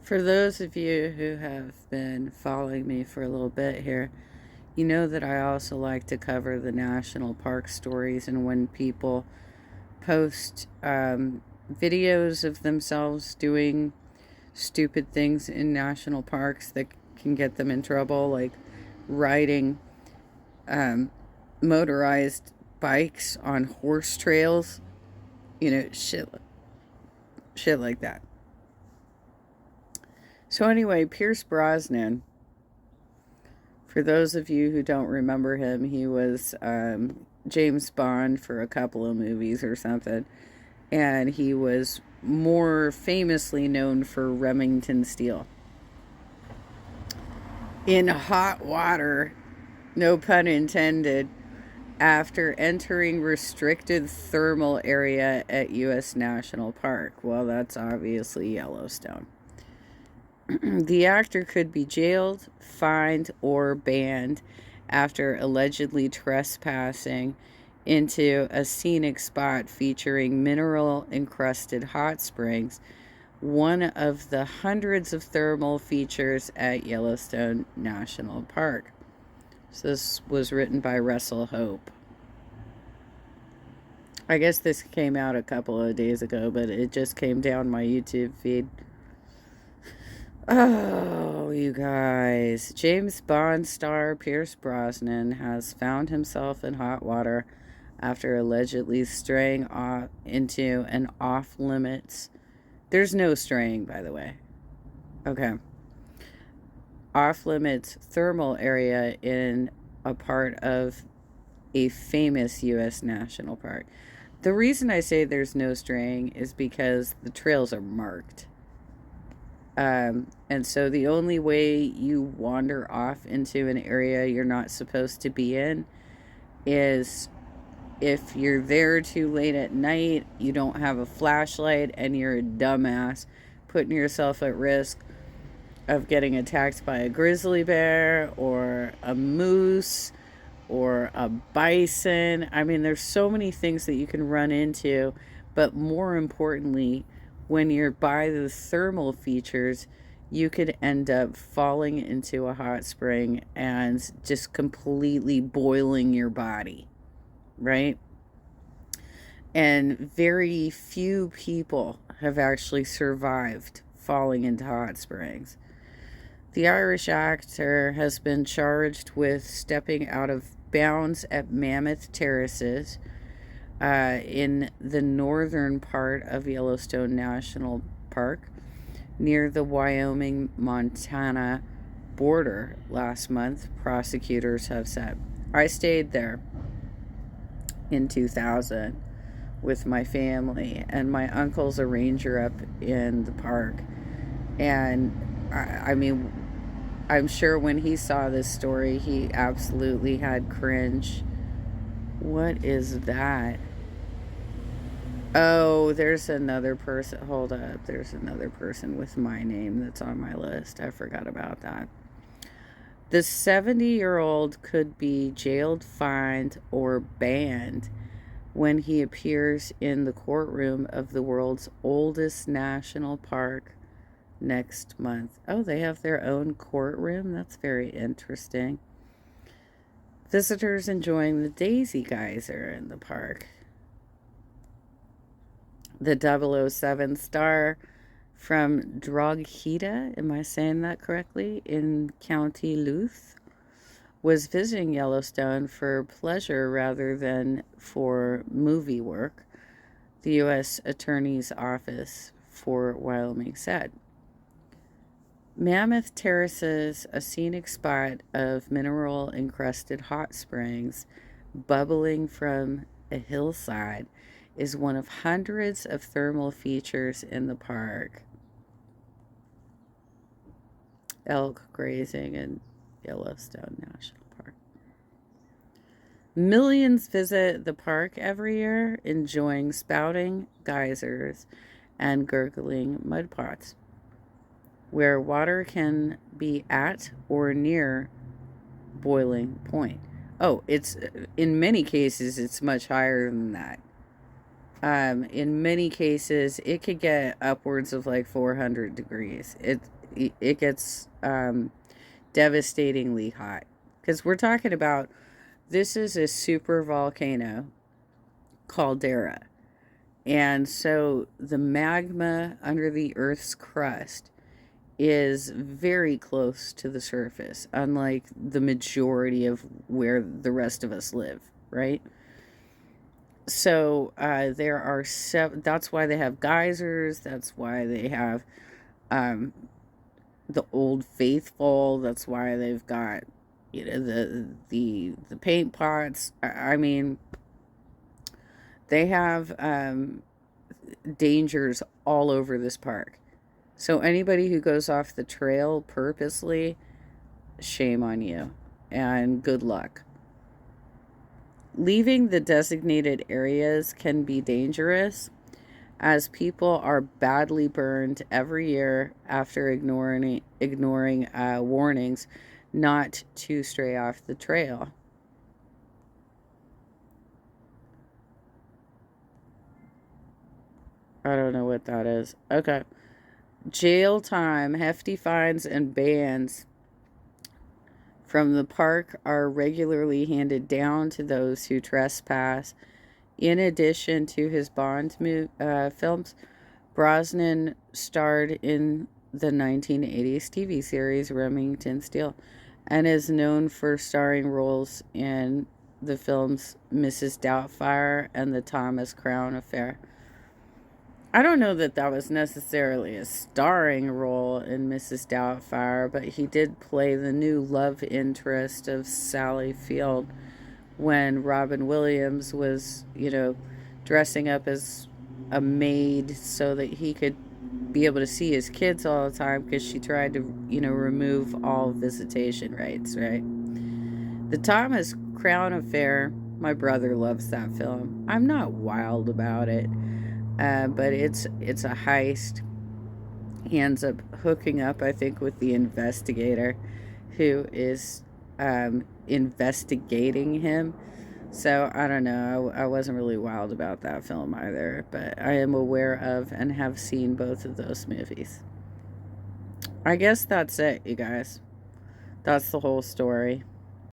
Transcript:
For those of you who have been following me for a little bit here, you know that I also like to cover the national park stories, and when people post videos of themselves doing stupid things in national parks that can get them in trouble, like riding um, motorized bikes on horse trails, shit like that. So anyway, Pierce Brosnan, for those of you who don't remember him, he was James Bond for a couple of movies or something. And he was more famously known for Remington Steele. In hot water, no pun intended, after entering restricted thermal area at U.S. National Park. Well, that's obviously Yellowstone. The actor could be jailed, fined, or banned after allegedly trespassing into a scenic spot featuring mineral encrusted hot springs, one of the hundreds of thermal features at Yellowstone National Park. So this was written by Russell Hope. I guess this came out a couple of days ago, but it just came down my YouTube feed. Oh, you guys. James Bond star Pierce Brosnan has found himself in hot water after allegedly straying off into an off limits. There's no straying, by the way. Okay. Off limits thermal area in a part of a famous U.S. national park. The reason I say there's no straying is because the trails are marked. And so the only way you wander off into an area you're not supposed to be in is if you're there too late at night, you don't have a flashlight, and you're a dumbass putting yourself at risk of getting attacked by a grizzly bear or a moose or a bison. I mean, there's so many things that you can run into, but more importantly, when you're by the thermal features, you could end up falling into a hot spring and just completely boiling your body, right? And very few people have actually survived falling into hot springs. The Irish actor has been charged with stepping out of bounds at Mammoth Terraces in the northern part of Yellowstone National Park near the Wyoming Montana border last month, prosecutors have said. I stayed there in 2000 with my family, and my uncle's a ranger up in the park. And I mean, I'm sure when he saw this story, he absolutely had cringe. What is that? Oh, there's another person. Hold up. There's another person with my name that's on my list. I forgot about that. The 70-year-old could be jailed, fined, or banned when he appears in the courtroom of the world's oldest national park next month. Oh, they have their own courtroom? That's very interesting. Visitors enjoying the Daisy Geyser in the park. The 007 star from Drogheda, am I saying that correctly, in County Louth, was visiting Yellowstone for pleasure rather than for movie work, the U.S. Attorney's Office for Wyoming said. Mammoth Terraces, a scenic spot of mineral encrusted hot springs bubbling from a hillside, is one of hundreds of thermal features in the park. Elk grazing in Yellowstone National Park. Millions visit the park every year, enjoying spouting geysers and gurgling mud pots, where water can be at or near boiling point. Oh, it's in many cases it's much higher than that. In many cases, it could get upwards of like 400 degrees. It gets devastatingly hot because we're talking about this is a super volcano caldera. And so the magma under the Earth's crust is very close to the surface, unlike the majority of where the rest of us live, right? So there are that's why they have geysers. That's why they have um, the Old Faithful. That's why they've got the paint pots. I mean, they have dangers all over this park. So anybody who goes off the trail purposely, shame on you and good luck. Leaving the designated areas can be dangerous as people are badly burned every year after ignoring warnings not to stray off the trail. I don't know what that is. Okay. Jail time, hefty fines, and bans from the park are regularly handed down to those who trespass. In addition to his Bond films, Brosnan starred in the 1980s TV series Remington Steele and is known for starring roles in the films Mrs. Doubtfire and the Thomas Crown Affair. I don't know that that was necessarily a starring role in Mrs. Doubtfire, but he did play the new love interest of Sally Field when Robin Williams was, dressing up as a maid so that he could be able to see his kids all the time because she tried to, remove all visitation rights, right? The Thomas Crown Affair, my brother loves that film. I'm not wild about it, but it's a heist. He ends up hooking up, I think, with the investigator who is investigating him. So I don't know. I wasn't really wild about that film either, but I am aware of and have seen both of those movies. I guess that's it, you guys. That's the whole story.